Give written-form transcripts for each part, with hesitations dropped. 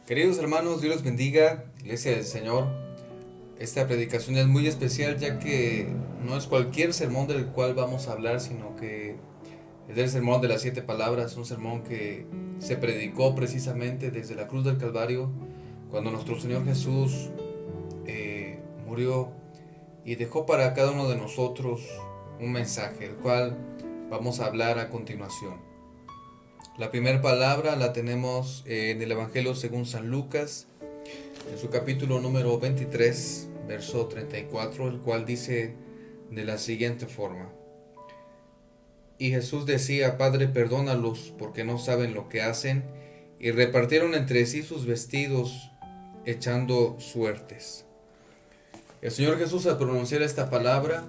Queridos hermanos, Dios los bendiga, Iglesia del Señor. Esta predicación es muy especial ya que no es cualquier sermón del cual vamos a hablar, sino que es el sermón de las 7 palabras, un sermón que se predicó precisamente desde la cruz del Calvario, cuando nuestro Señor Jesús murió y dejó para cada uno de nosotros un mensaje, el cual vamos a hablar a continuación. La primera palabra la tenemos en el Evangelio según San Lucas, en su capítulo número 23, verso 34, el cual dice de la siguiente forma: Y Jesús decía: Padre, perdónalos, porque no saben lo que hacen. Y repartieron entre sí sus vestidos, echando suertes. El Señor Jesús, al pronunciar esta palabra,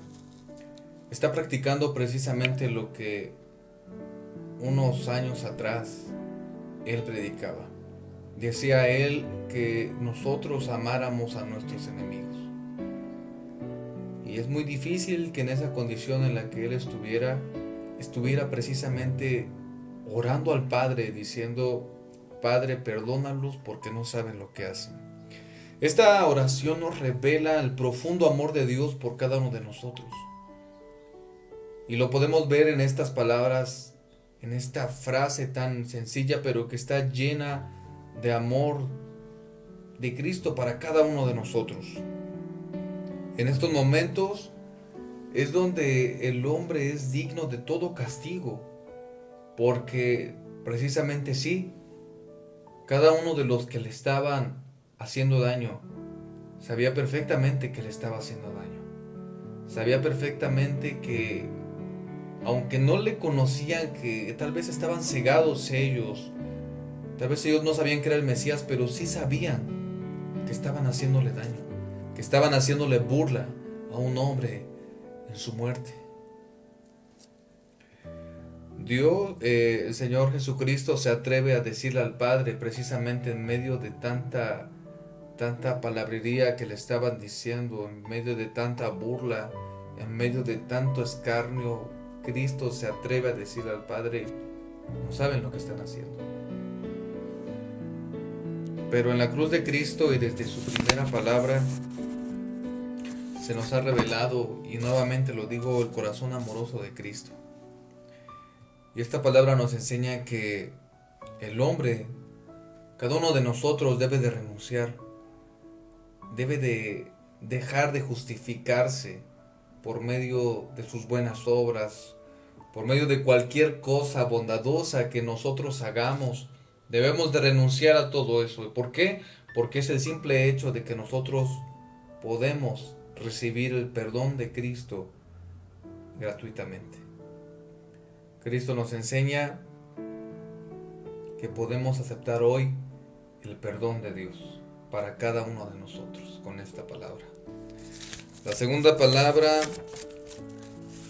está practicando precisamente lo que unos años atrás Él predicaba. Decía Él que nosotros amáramos a nuestros enemigos. Y es muy difícil que en esa condición en la que Él estuviera precisamente orando al Padre, diciendo: Padre, perdónalos porque no saben lo que hacen. Esta oración nos revela el profundo amor de Dios por cada uno de nosotros. Y lo podemos ver en estas palabras, en esta frase tan sencilla, pero que está llena de amor de Cristo para cada uno de nosotros. En estos momentos es donde el hombre es digno de todo castigo, porque precisamente sí, cada uno de los que le estaban haciendo daño sabía perfectamente que le estaba haciendo daño. Sabía perfectamente que, aunque no le conocían, que tal vez estaban cegados ellos, tal vez ellos no sabían que era el Mesías, pero sí sabían que estaban haciéndole daño, que estaban haciéndole burla a un hombre en su muerte. Dios, el Señor Jesucristo, se atreve a decirle al Padre, precisamente en medio de tanta palabrería que le estaban diciendo, en medio de tanta burla, en medio de tanto escarnio, Cristo se atreve a decirle al Padre: no saben lo que están haciendo. Pero en la cruz de Cristo y desde su primera palabra se nos ha revelado, y nuevamente lo digo, el corazón amoroso de Cristo. Y esta palabra nos enseña que el hombre, cada uno de nosotros, debe de renunciar, debe de dejar de justificarse por medio de sus buenas obras, por medio de cualquier cosa bondadosa que nosotros hagamos. Debemos de renunciar a todo eso. ¿Por qué? Porque es el simple hecho de que nosotros podemos recibir el perdón de Cristo gratuitamente. Cristo nos enseña que podemos aceptar hoy el perdón de Dios para cada uno de nosotros con esta palabra. La segunda palabra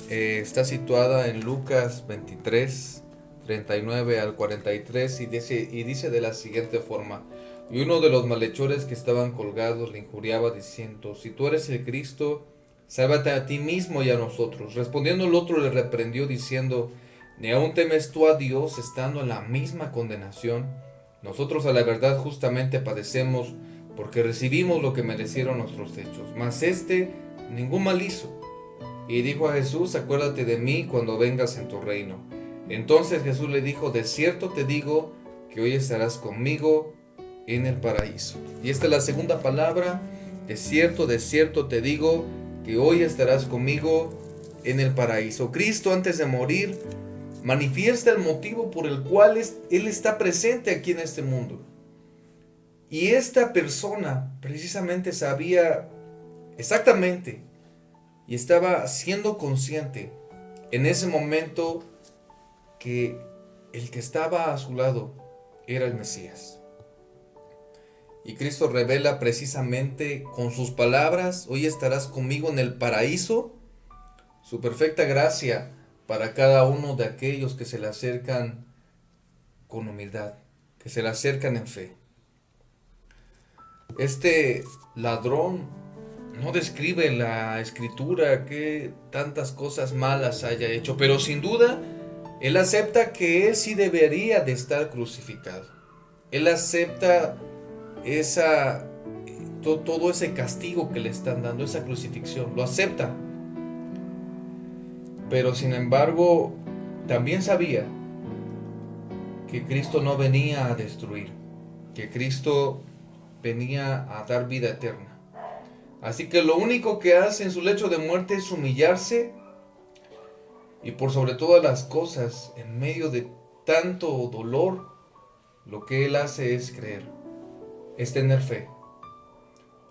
está situada en Lucas 23, 39 al 43 y dice de la siguiente forma: Y uno de los malhechores que estaban colgados le injuriaba diciendo: Si tú eres el Cristo, sálvate a ti mismo y a nosotros. Respondiendo el otro le reprendió diciendo: ¿Ni aún temes tú a Dios, estando en la misma condenación? Nosotros a la verdad justamente padecemos, porque recibimos lo que merecieron nuestros hechos, mas ningún mal hizo. Y dijo a Jesús: Acuérdate de mí cuando vengas en tu reino. Entonces Jesús le dijo: De cierto te digo que hoy estarás conmigo en el paraíso. Y esta es la segunda palabra: de cierto te digo que hoy estarás conmigo en el paraíso. Cristo, antes de morir, manifiesta el motivo por el cual Él está presente aquí en este mundo. Y esta persona precisamente sabía exactamente y estaba siendo consciente en ese momento que el que estaba a su lado era el Mesías. Y Cristo revela precisamente con sus palabras: hoy estarás conmigo en el paraíso, su perfecta gracia para cada uno de aquellos que se le acercan con humildad, que se le acercan en fe. Este ladrón no describe la escritura que tantas cosas malas haya hecho, pero sin duda él acepta que él sí debería de estar crucificado. Él acepta todo ese castigo que le están dando, esa crucifixión, lo acepta. Pero sin embargo, también sabía que Cristo no venía a destruir, que Cristo venía a dar vida eterna. Así que lo único que hace en su lecho de muerte es humillarse, y por sobre todas las cosas, en medio de tanto dolor, lo que Él hace es creer, es tener fe.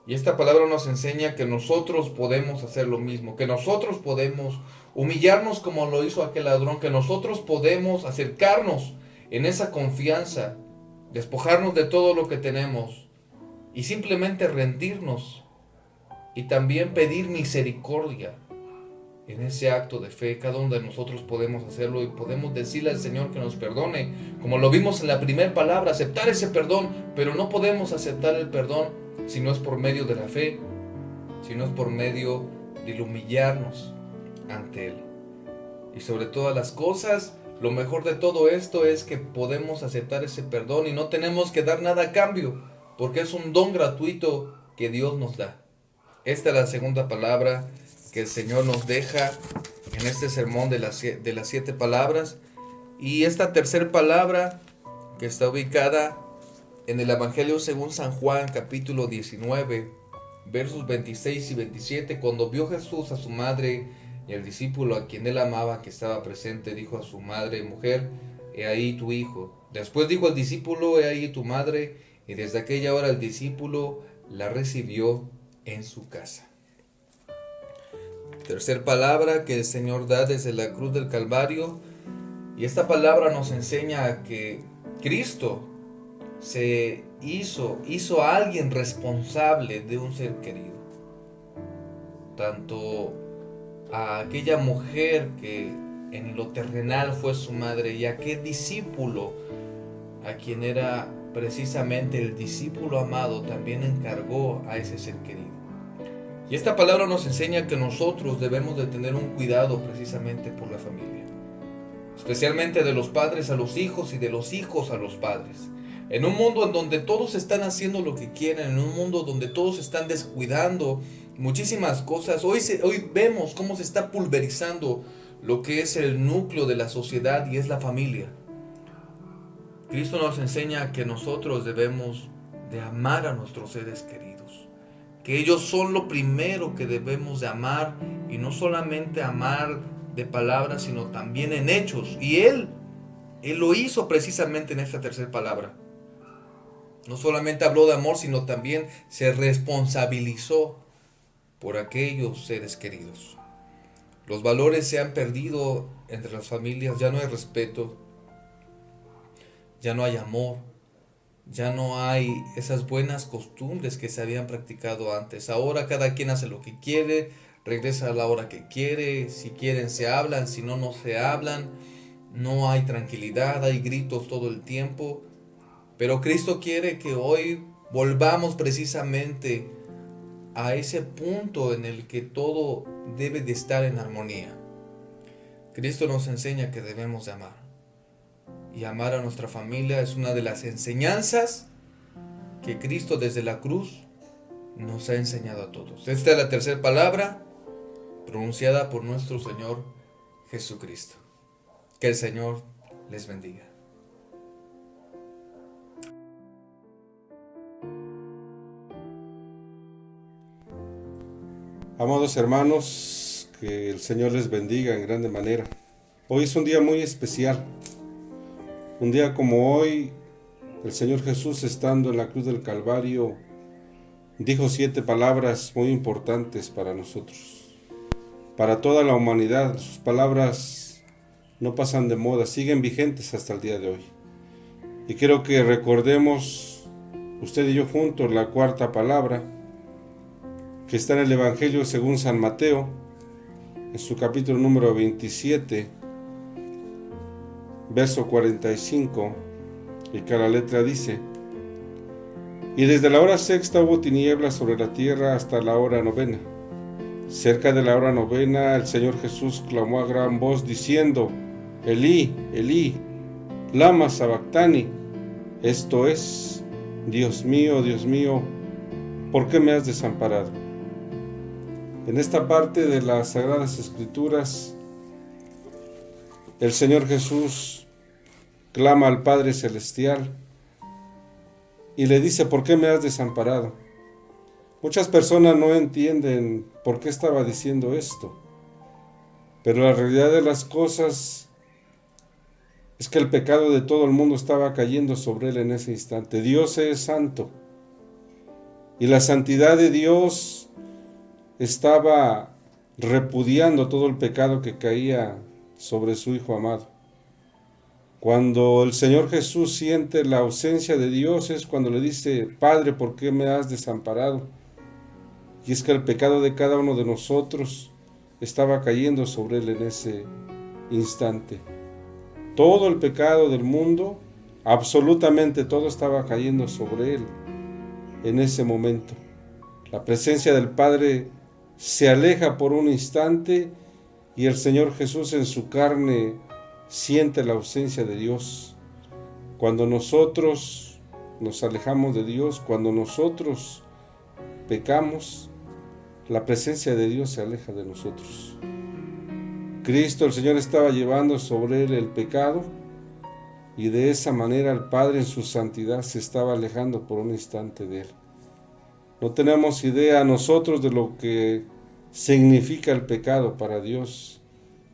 Y esta palabra nos enseña que nosotros podemos hacer lo mismo, que nosotros podemos humillarnos como lo hizo aquel ladrón, que nosotros podemos acercarnos en esa confianza, despojarnos de todo lo que tenemos y simplemente rendirnos y también pedir misericordia. En ese acto de fe, cada uno de nosotros podemos hacerlo y podemos decirle al Señor que nos perdone, como lo vimos en la primera palabra, aceptar ese perdón, pero no podemos aceptar el perdón si no es por medio de la fe, si no es por medio de humillarnos ante Él. Y sobre todas las cosas, lo mejor de todo esto es que podemos aceptar ese perdón y no tenemos que dar nada a cambio, porque es un don gratuito que Dios nos da. Esta es la segunda palabra que el Señor nos deja en este sermón de las 7 palabras. Y esta tercera palabra, que está ubicada en el Evangelio según San Juan, capítulo 19, versos 26 y 27, cuando vio Jesús a su madre y al discípulo a quien él amaba que estaba presente, dijo a su madre: mujer, he ahí tu hijo. Después dijo al discípulo: he ahí tu madre. Y desde aquella hora el discípulo la recibió en su casa. Tercer palabra que el Señor da desde la cruz del Calvario. Y esta palabra nos enseña que Cristo hizo a alguien responsable de un ser querido. Tanto a aquella mujer que en lo terrenal fue su madre, y a aquel discípulo a quien era precisamente el discípulo amado, también encargó a ese ser querido. Y esta palabra nos enseña que nosotros debemos de tener un cuidado precisamente por la familia, especialmente de los padres a los hijos y de los hijos a los padres. En un mundo en donde todos están haciendo lo que quieren, en un mundo donde todos están descuidando muchísimas cosas, hoy vemos cómo se está pulverizando lo que es el núcleo de la sociedad, y es la familia. Cristo nos enseña que nosotros debemos de amar a nuestros seres queridos, que ellos son lo primero que debemos de amar, y no solamente amar de palabras, sino también en hechos. Y Él lo hizo precisamente en esta tercera palabra. No solamente habló de amor, sino también se responsabilizó por aquellos seres queridos. Los valores se han perdido entre las familias, ya no hay respeto, ya no hay amor, ya no hay esas buenas costumbres que se habían practicado antes. Ahora cada quien hace lo que quiere, regresa a la hora que quiere, si quieren se hablan, si no, no se hablan. No hay tranquilidad, hay gritos todo el tiempo. Pero Cristo quiere que hoy volvamos precisamente a ese punto en el que todo debe de estar en armonía. Cristo nos enseña que debemos de amar. Y amar a nuestra familia es una de las enseñanzas que Cristo desde la cruz nos ha enseñado a todos. Esta es la tercera palabra pronunciada por nuestro Señor Jesucristo. Que el Señor les bendiga. Amados hermanos, que el Señor les bendiga en grande manera. Hoy es un día muy especial. Un día como hoy, el Señor Jesús, estando en la cruz del Calvario, dijo 7 palabras muy importantes para nosotros, para toda la humanidad. Sus palabras no pasan de moda, siguen vigentes hasta el día de hoy. Y quiero que recordemos, usted y yo juntos, la cuarta palabra, que está en el Evangelio según San Mateo, en su capítulo número 27, verso 45, y cada letra dice: y desde la hora sexta hubo tinieblas sobre la tierra hasta la hora novena. Cerca de la hora novena, el Señor Jesús clamó a gran voz diciendo: Elí, Elí, lama sabactani. Esto es: Dios mío, ¿por qué me has desamparado? En esta parte de las Sagradas Escrituras, el Señor Jesús clama al Padre Celestial y le dice, ¿por qué me has desamparado? Muchas personas no entienden por qué estaba diciendo esto, pero la realidad de las cosas es que el pecado de todo el mundo estaba cayendo sobre él en ese instante. Dios es santo y la santidad de Dios estaba repudiando todo el pecado que caía sobre su Hijo amado. Cuando el Señor Jesús siente la ausencia de Dios es cuando le dice, Padre, ¿por qué me has desamparado? Y es que el pecado de cada uno de nosotros estaba cayendo sobre él en ese instante. Todo el pecado del mundo, absolutamente todo estaba cayendo sobre él en ese momento. La presencia del Padre se aleja por un instante y el Señor Jesús en su carne siente la ausencia de Dios. Cuando nosotros nos alejamos de Dios, cuando nosotros pecamos, la presencia de Dios se aleja de nosotros. Cristo, el Señor, estaba llevando sobre él el pecado y de esa manera el Padre en su santidad se estaba alejando por un instante de él. No tenemos idea nosotros de lo que significa el pecado para Dios.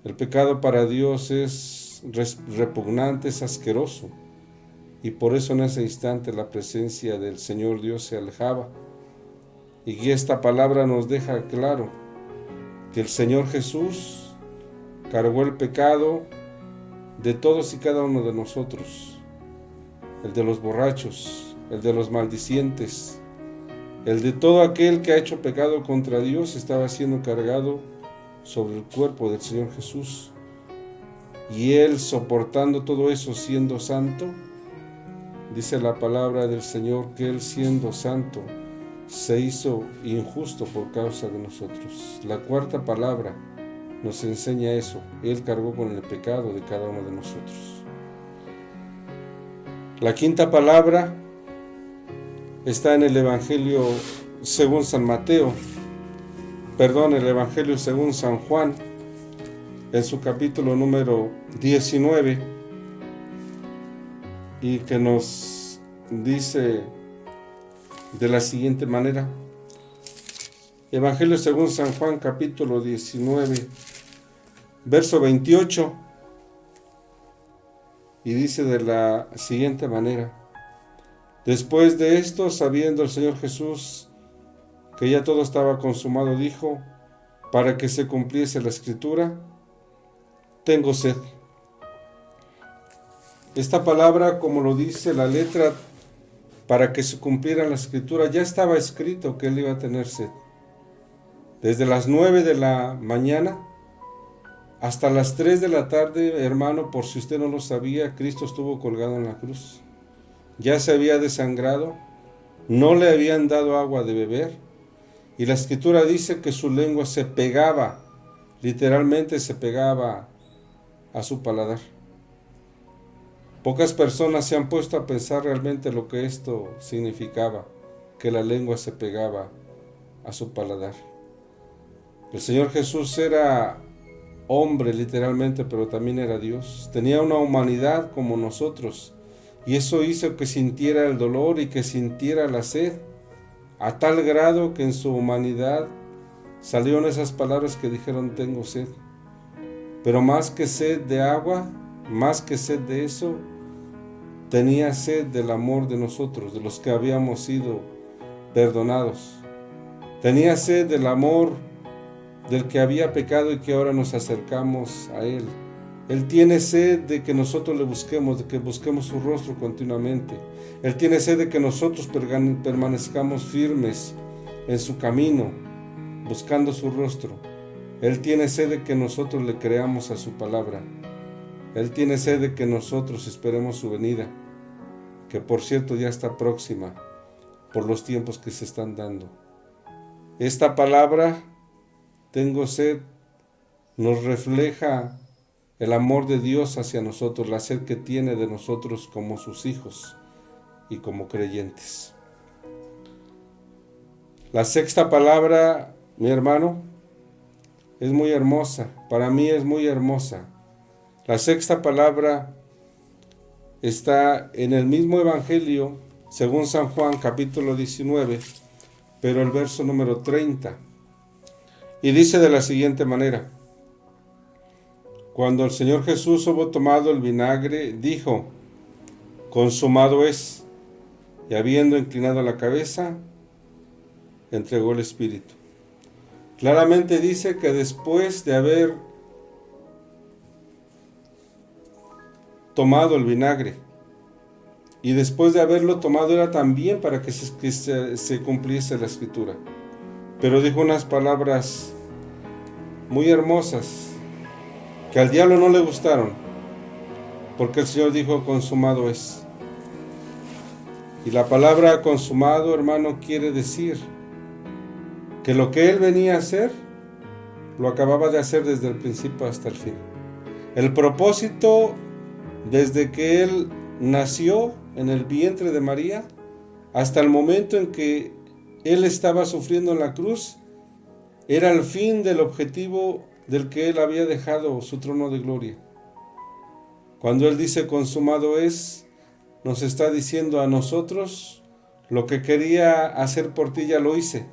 El pecado para Dios es repugnante, es asqueroso. Y por eso en ese instante la presencia del Señor Dios se alejaba. Y esta palabra nos deja claro que el Señor Jesús cargó el pecado de todos y cada uno de nosotros. El de los borrachos, el de los maldicientes, el de todo aquel que ha hecho pecado contra Dios estaba siendo cargado sobre el cuerpo del Señor Jesús. Y Él, soportando todo eso siendo santo, dice la palabra del Señor que Él, siendo santo, se hizo injusto por causa de nosotros. La cuarta palabra nos enseña eso. Él cargó con el pecado de cada uno de nosotros. La quinta palabra está en el Evangelio según San Mateo, el Evangelio según San Juan, en su capítulo número 19, y que nos dice de la siguiente manera. Evangelio según San Juan, capítulo 19, verso 28, y dice de la siguiente manera. Después de esto, sabiendo el Señor Jesús que ya todo estaba consumado, dijo, para que se cumpliese la Escritura, tengo sed. Esta palabra, como lo dice la letra, para que se cumpliera la Escritura, ya estaba escrito que él iba a tener sed. Desde las 9 de la mañana hasta las 3 de la tarde, hermano, por si usted no lo sabía, Cristo estuvo colgado en la cruz. Ya se había desangrado, no le habían dado agua de beber, y la Escritura dice que su lengua se pegaba, literalmente se pegaba a su paladar. Pocas personas se han puesto a pensar realmente lo que esto significaba, que la lengua se pegaba a su paladar. El Señor Jesús era hombre literalmente, pero también era Dios. Tenía una humanidad como nosotros, y eso hizo que sintiera el dolor y que sintiera la sed, a tal grado que en su humanidad salieron esas palabras que dijeron, tengo sed. Pero más que sed de agua, más que sed de eso, tenía sed del amor de nosotros, de los que habíamos sido perdonados. Tenía sed del amor del que había pecado y que ahora nos acercamos a Él. Él tiene sed de que nosotros le busquemos, de que busquemos su rostro continuamente. Él tiene sed de que nosotros permanezcamos firmes en su camino, buscando su rostro. Él tiene sed de que nosotros le creamos a su palabra. Él tiene sed de que nosotros esperemos su venida, que por cierto ya está próxima por los tiempos que se están dando. Esta palabra, tengo sed, nos refleja el amor de Dios hacia nosotros, la sed que tiene de nosotros como sus hijos. y como creyentes. La sexta palabra, mi hermano, es muy hermosa. Para mí es muy hermosa. La sexta palabra está en el mismo Evangelio, según San Juan, capítulo 19, pero el verso número 30. Y dice de la siguiente manera: cuando el Señor Jesús hubo tomado el vinagre, dijo: consumado es. Y habiendo inclinado la cabeza, entregó el Espíritu. Claramente dice que después de haber tomado el vinagre, y después de haberlo tomado era también para que se cumpliese la Escritura. Pero dijo unas palabras muy hermosas que al diablo no le gustaron, porque el Señor dijo: consumado es. Y la palabra consumado, hermano, quiere decir que lo que Él venía a hacer, lo acababa de hacer desde el principio hasta el fin. El propósito, desde que Él nació en el vientre de María, hasta el momento en que Él estaba sufriendo en la cruz, era el fin del objetivo del que Él había dejado su trono de gloria. Cuando Él dice consumado es, nos está diciendo a nosotros: lo que quería hacer por ti ya lo hice.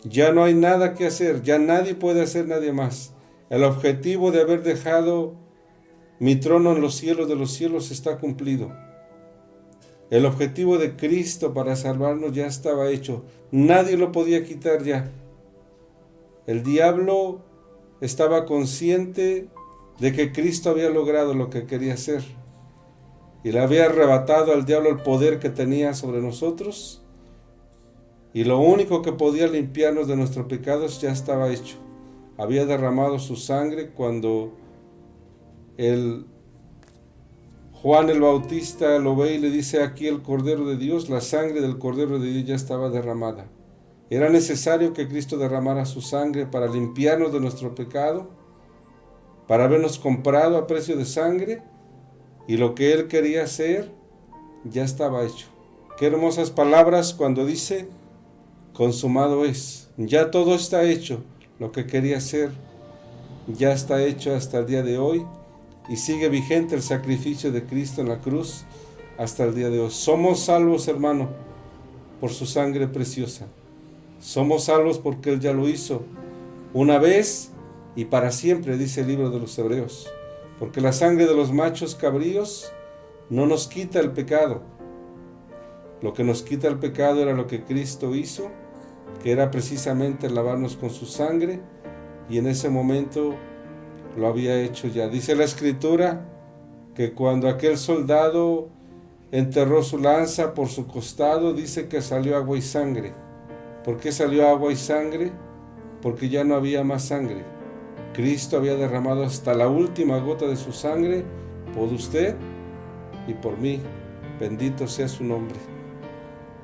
Ya no hay nada que hacer, ya nadie puede hacer, nadie más. El objetivo de haber dejado mi trono en los cielos de los cielos está cumplido. El objetivo de Cristo para salvarnos ya estaba hecho. Nadie lo podía quitar ya. El diablo estaba consciente de que Cristo había logrado lo que quería hacer, y le había arrebatado al diablo el poder que tenía sobre nosotros, y lo único que podía limpiarnos de nuestros pecados ya estaba hecho. Había derramado su sangre cuando Juan el Bautista lo ve y le dice: aquí el Cordero de Dios. La sangre del Cordero de Dios ya estaba derramada. Era necesario que Cristo derramara su sangre para limpiarnos de nuestro pecado, para habernos comprado a precio de sangre, y lo que Él quería hacer ya estaba hecho. Qué hermosas palabras cuando dice: consumado es. Ya todo está hecho. Lo que quería hacer ya está hecho hasta el día de hoy, y sigue vigente el sacrificio de Cristo en la cruz hasta el día de hoy. Somos salvos, hermano, por su sangre preciosa. Somos salvos porque Él ya lo hizo una vez y para siempre, dice el libro de los Hebreos. Porque la sangre de los machos cabríos no nos quita el pecado. Lo que nos quita el pecado era lo que Cristo hizo, que era precisamente lavarnos con su sangre, y en ese momento lo había hecho ya. Dice la Escritura que cuando aquel soldado enterró su lanza por su costado, dice que salió agua y sangre. ¿Por qué salió agua y sangre? Porque ya no había más sangre. Cristo había derramado hasta la última gota de su sangre por usted y por mí. Bendito sea su nombre.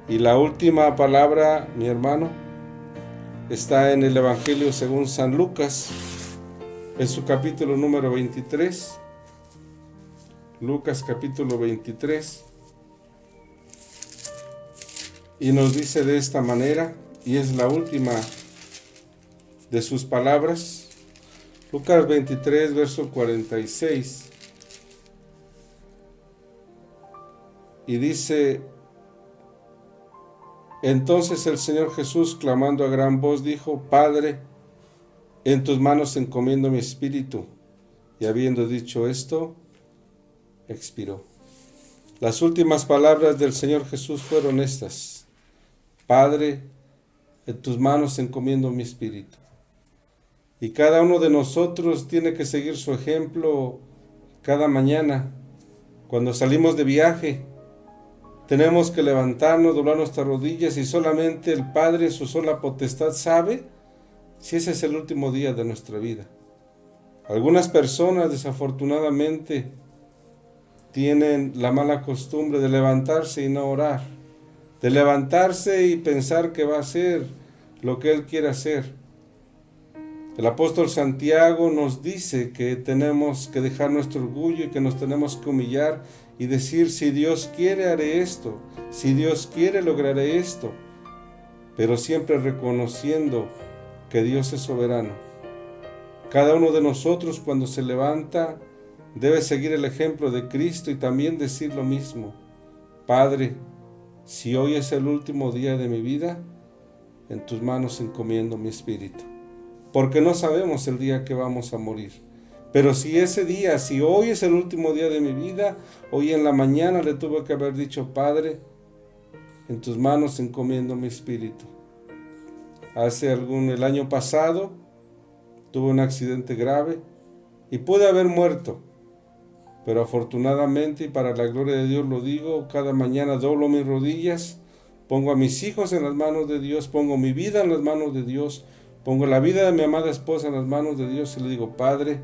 Y la última palabra, mi hermano, está en el Evangelio según San Lucas, en su capítulo número 23. Lucas capítulo 23. Y nos dice de esta manera, y es la última de sus palabras. Lucas 23, verso 46. Y dice: entonces el Señor Jesús, clamando a gran voz, dijo: Padre, en tus manos encomiendo mi espíritu. Y habiendo dicho esto, expiró. Las últimas palabras del Señor Jesús fueron estas: Padre, en tus manos encomiendo mi espíritu. Y cada uno de nosotros tiene que seguir su ejemplo cada mañana. Cuando salimos de viaje, tenemos que levantarnos, doblar nuestras rodillas, y solamente el Padre en su sola potestad sabe si ese es el último día de nuestra vida. Algunas personas, desafortunadamente, tienen la mala costumbre de levantarse y no orar, de levantarse y pensar que va a hacer lo que Él quiere hacer. El apóstol Santiago nos dice que tenemos que dejar nuestro orgullo y que nos tenemos que humillar y decir, si Dios quiere haré esto, si Dios quiere lograré esto, pero siempre reconociendo que Dios es soberano. Cada uno de nosotros cuando se levanta debe seguir el ejemplo de Cristo y también decir lo mismo. Padre, si hoy es el último día de mi vida, en tus manos encomiendo mi espíritu. Porque no sabemos el día que vamos a morir. Pero si ese día, si hoy es el último día de mi vida, hoy en la mañana le tuve que haber dicho, Padre, en tus manos encomiendo mi espíritu. El año pasado, tuve un accidente grave y pude haber muerto. Pero afortunadamente, y para la gloria de Dios lo digo, cada mañana doblo mis rodillas, pongo a mis hijos en las manos de Dios, pongo mi vida en las manos de Dios, pongo la vida de mi amada esposa en las manos de Dios y le digo, Padre,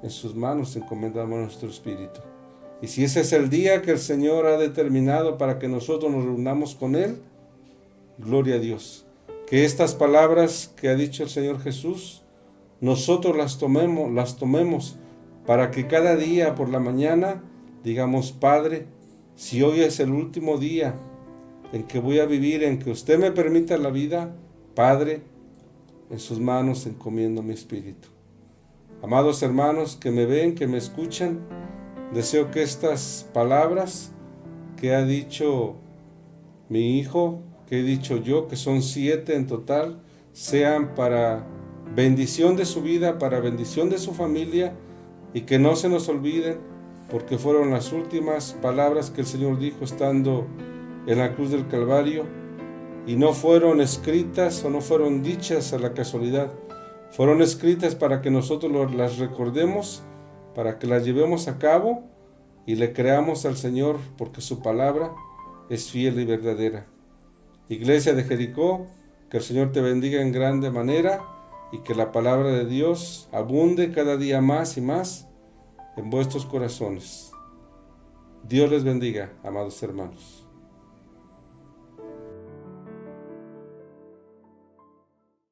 en sus manos encomendamos nuestro espíritu. Y si ese es el día que el Señor ha determinado para que nosotros nos reunamos con Él, gloria a Dios. Que estas palabras que ha dicho el Señor Jesús, nosotros las tomemos para que cada día por la mañana digamos, Padre, si hoy es el último día en que voy a vivir, en que usted me permita la vida, Padre, en sus manos encomiendo mi espíritu. Amados hermanos que me ven, que me escuchan, deseo que estas palabras que ha dicho mi hijo, que he dicho yo, que son 7 en total, sean para bendición de su vida, para bendición de su familia, y que no se nos olviden, porque fueron las últimas palabras que el Señor dijo estando en la cruz del Calvario, y no fueron escritas o no fueron dichas a la casualidad, fueron escritas para que nosotros las recordemos, para que las llevemos a cabo y le creamos al Señor, porque su palabra es fiel y verdadera. Iglesia de Jericó, que el Señor te bendiga en grande manera y que la palabra de Dios abunde cada día más y más en vuestros corazones. Dios les bendiga, amados hermanos.